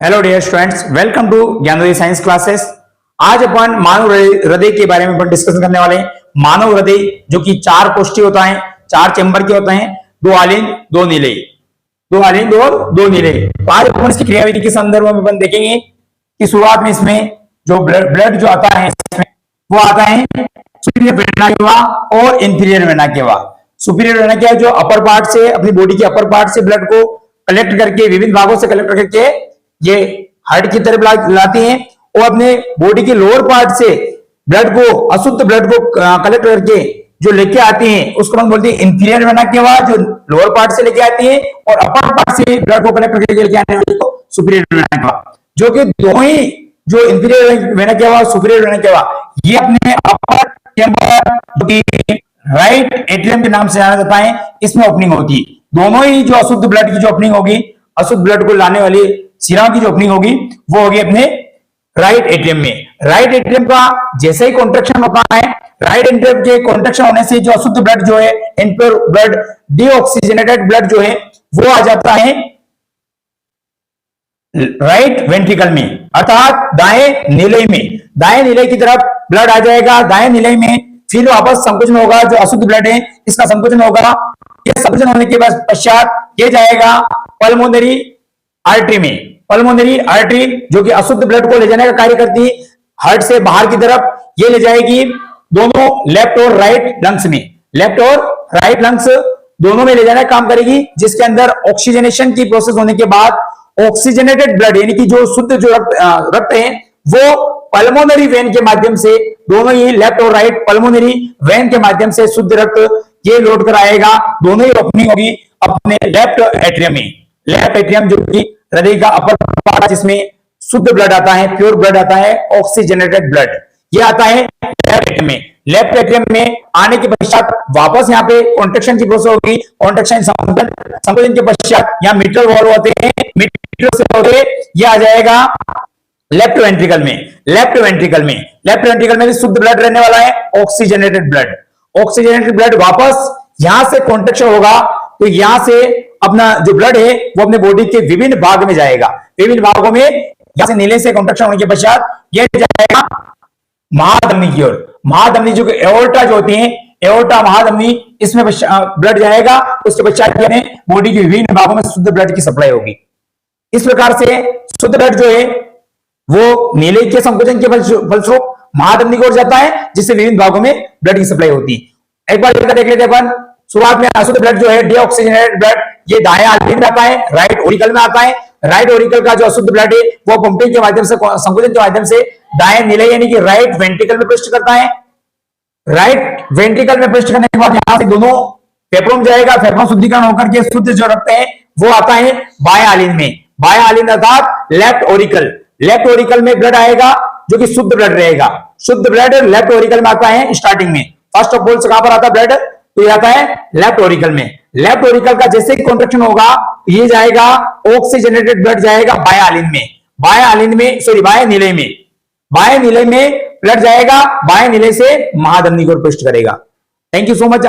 Hello dear students, welcome to Gyanoday science classes. आज अपन मानव हृदय के बारे में अपन डिस्कशन करने वाले हैं। मानव हृदय जो कि चार कोष्ठी होता है, चार चैम्बर के होते हैं, दो आलिंद दो नीले, दो आलिंद और दो नीले। आज अपन इसकी क्रियाविधि के संदर्भ में अपन देखेंगे कि शुरुआत में इसमें जो ब्लड जो आता है इसमें वो आता है सुपीरियर वेना केवा और inferior vena cava. Superior vena cava जो अपर पार्ट से, अपनी बॉडी के अपर पार्ट से ब्लड को कलेक्ट करके, विभिन्न भागों से कलेक्ट करके ये हार्ट की तरफ लाती हैं और अपने बॉडी के लोअर पार्ट से ब्लड को, अशुद्ध ब्लड को कलेक्ट करके जो लेके आती हैं उसको हम बोलते हैं इंफीरियर वेना केवा, जो लोअर पार्ट से लेके आती है, और अपर पार्ट से ब्लड को कलेक्ट करके लेके आने वाली को सुपीरियर वेना केवा। जो कि दोनों ही, जो इंफीरियर वेना केवा और सुपीरियर वेना केवा, ये अपने अपर चैम्बर राइट एट्रियम के नाम से जाना जाता है, इसमें ओपनिंग होती है। दोनों ही जो अशुद्ध ब्लड की जो ओपनिंग होगी, अशुद्ध ब्लड को लाने वाली सिरा की जो ओपनिंग होगी वो होगी अपने राइट एट्रियम में। राइट एट्रियम का जैसे ही कॉन्ट्रैक्शन होता है, राइट एट्रियम के कॉन्ट्रैक्शन होने से जो अशुद्ध ब्लड जो है, इम्प्योर ब्लड, डीऑक्सीजनेटेड ब्लड जो है वो आ जाता है राइट वेंट्रिकल में, अर्थात दाएं नीले में। दाएं नीले की तरफ ब्लड आ जाएगा, दाएं नीले में फिर वापस संकुचन होगा, जो अशुद्ध ब्लड है इसका संकुचन होगा। यह संकुचन होने के पश्चात ये जाएगा पल्मोनरी आर्टरी में। पल्मोनरी आर्टरी जो कि अशुद्ध ब्लड को ले जाने का कार्य करती है हार्ट से बाहर की तरफ, ये ले जाएगी दोनों लेफ्ट और राइट लंग्स में। लेफ्ट और राइट लंग्स दोनों में ले जाने का काम करेगी, जिसके अंदर ऑक्सीजनेशन की प्रोसेस होने के बाद ऑक्सीजनेटेड ब्लड यानी कि जो शुद्ध जो रक्त है वो पल्मोनरी वेन के माध्यम से, दोनों ही लेफ्ट और राइट पल्मोनरी वेन के माध्यम से शुद्ध रक्त ये लोड कर आएगा। दोनों ही ओपनिंग होगी अपने लेफ्ट एट्रियम में। लेफ्ट एट्रियम जो कि हृदय का अपर पार्ट, जिसमें शुद्ध ब्लड आता है, प्योर ब्लड आता है, ऑक्सीजनेटेड ब्लड, ये आता है लेफ्ट एट्रियम में। लेफ्ट एट्रियम में आने के पश्चात वापस यहाँ पे कॉन्ट्रैक्शन की प्रोसेस होगी। कॉन्ट्रैक्शन संकुचन के पश्चात यहाँ मिट्रल वॉल्व होते हैं, मिट्रल से होते ये आ जाएगा लेफ्ट वेंट्रिकल में। लेफ्ट वेंट्रिकल में भी शुद्ध ब्लड रहने वाला है, ऑक्सीजनेटेड ब्लड। ऑक्सीजनेटेड ब्लड वापस यहां से कॉन्ट्रैक्शन होगा तो यहां से अपना जो ब्लड है वो अपने बॉडी के विभिन्न भाग में जाएगा। विभिन्न भागों में यहां से नीले से कॉन्ट्रैक्शन होने के पश्चात यह जाएगा महाधमनी की ओर। महाधमनी जो एओर्टा जो होती है, एओर्टा महाधमनी, इसमें ब्लड जाएगा। उसके पश्चात बॉडी के विभिन्न भागों में शुद्ध ब्लड की सप्लाई होगी। इस प्रकार से शुद्ध ब्लड जो है वो नीले के संकोचन के फलस्वरूप महाधमनी की ओर जाता है, जिससे विभिन्न भागों में ब्लड की सप्लाई होती है। एक बार देख लेते हैं अपन। शुरुआत में अशुद्ध ब्लड जो है, डीऑक्सीजनेटेड ब्लड, ये दाएं आलिंद में आता है, राइट ओरिकल में आता है। राइट ओरिकल का जो अशुद्ध ब्लड है वो पंपिंग के माध्यम से, संकुचन के माध्यम से दाएं नीले यानी कि राइट वेंट्रिकल में प्रविष्ट करता है। राइट वेंट्रिकल में प्रविष्ट करने के बाद यहां से दोनों फेफड़ों में जाएगा। फेफड़ा शुद्धिकरण होकर के शुद्ध जो रक्त है वो आता है बाएं आलिंद में। बाएं आलिंद अर्थात लेफ्ट ओरिकल। लेफ्ट ओरिकल में ब्लड आएगा जो कि शुद्ध ब्लड रहेगा। शुद्ध ब्लड लेफ्ट ओरिकल में आता है स्टार्टिंग में। फर्स्ट ऑफ ऑल से कहां पर आता है ब्लड, तो ये आता है लेफ्ट ओरिकल में। लेफ्ट ओरिकल का जैसे ही कॉन्ट्रैक्शन होगा ये जाएगा, ऑक्सीजनेटेड ब्लड जाएगा बाएं आलिंद में। बाएं आलिंद में, सॉरी बाएं नीले में। बाएं नीले में ब्लड जाएगा, बाएं नीले से महाधमनी को प्रविष्ट करेगा। Thank you so much.